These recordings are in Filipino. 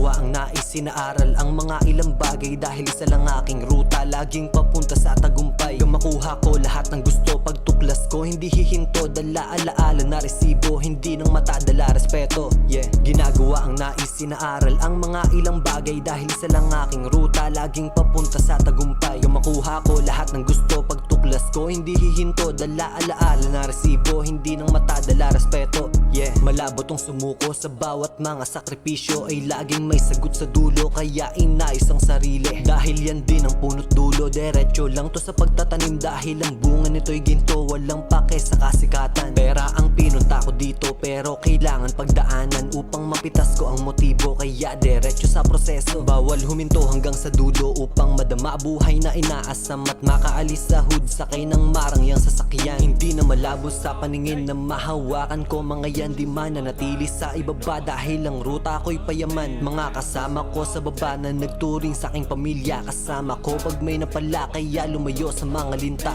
Ginagawa ang nais, sinaaral ang mga ilang bagay. Dahil isa lang aking ruta, laging papunta sa tagumpay. Yung makuha ko lahat ng gusto, pagtuklas ko hindi hihinto. Dala alaala na resibo, hindi ng mata dala respeto. Ginagawa ang nais, sinaaral ang mga ilang bagay. Dahil isa lang aking ruta, laging papunta sa tagumpay. Yung makuha ko lahat ng gusto, pagtuklas ko hindi hihinto. Dala alaala na resibo, hindi ng mata dala respeto. Malabo tong sumuko, sa bawat mga sakripisyo ay laging may sagot sa dulo. Kaya inayos ang sarili, dahil yan din ang punot dulo. Diretso lang to sa pagtatanim, dahil ang bunga nito'y ginto. Walang pake sa kasikatan, pera ang pinunta ko dito. Pero kailangan pagdaanan upang mapitas ko ang motibo. Kaya diretso sa proseso, bawal huminto hanggang sa dulo. Upang madama buhay na inaasam at makaalis sa hood, sakay ng marangyang sasakyan. Hindi na malabo sa paningin na mahawakan ko. Mga yan di man nanatili sa ibaba, dahil ang ruta ko'y payaman. Mga kasama ko sa baba na nagturing sa aking pamilya. Kasama ko pag may napala, kaya lumayo sa mga linta.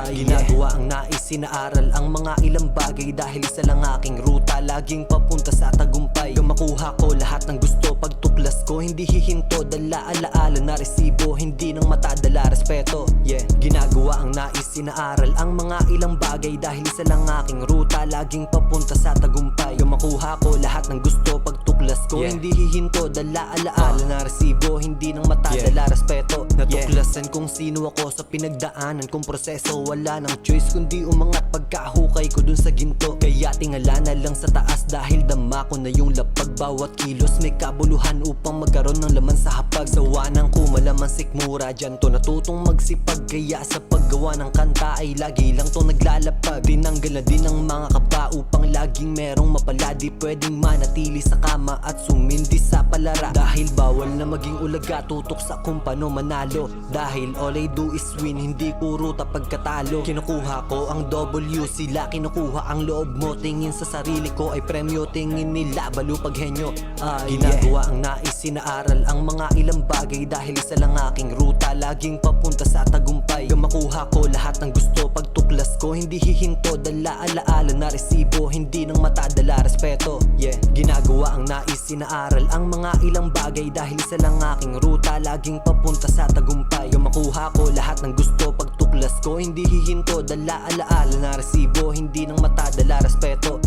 Ginagawa ang nais, sinaaral ang mga ilang bagay. Dahil isa lang aking ruta, laging papunta sa tagumpay. Yung makuha ko lahat ng gusto, pagtuklas ko hindi hihinto. Dala alaala na resibo, hindi ng mata dala respeto. Ginagawa ang nais, sinaaral ang mga ilang bagay. Dahil isa lang aking ruta, laging papunta sa tagumpay. Yung makuha ko lahat ng gusto, pagtuklas ko hindi hihinto. Dala alaala na resibo, hindi ng mata dala respeto. Natuklasan kung sino ako sa pinagdaanan kong proseso. Wala nang choice kundi umangat pagkahukay ko dun sa ginto. Kaya tingala na lang sa taas, dahil dama ko na yung lapag. Bawat kilos may kabuluhan upang magkaroon ng laman sa hapag. Sawa ng kumalaman sikmura, dyan to natutong magsipag. Kaya sa paggawa ng kanta ay lagi lang to naglalapag. Tinanggal na din ang mga kaba upang laging merong mapala. Di pwedeng manatili sa kama at sumindi sa palara. Dahil bawal na maging ulaga, tutok sa kung paano manalo. Dahil all I do is win, hindi kuruta pagkatalo. Kinukuha ko ang W, sila kinukuha ang loob mo. Tingin sa sarili ko ay premyo, tingin nila balo paghenyo. Ginagawa ang nais, sinaaral ang mga ilang bagay. Dahil isa lang aking ruta, laging papunta sa tagumpay. Yung makuha ko lahat ng gusto, pagtuklas ko hindi hihinto. Dala alaala na resibo, hindi ng mata dala respeto. Ginagawa ang nais, sinaaral ang mga ilang bagay. Dahil isa lang aking ruta, laging papunta sa tagumpay. Yung makuha ko lahat ng gusto, pagtuklas ko hindi hihinto. Dala alaala na resibo, hindi ng mata dala respeto.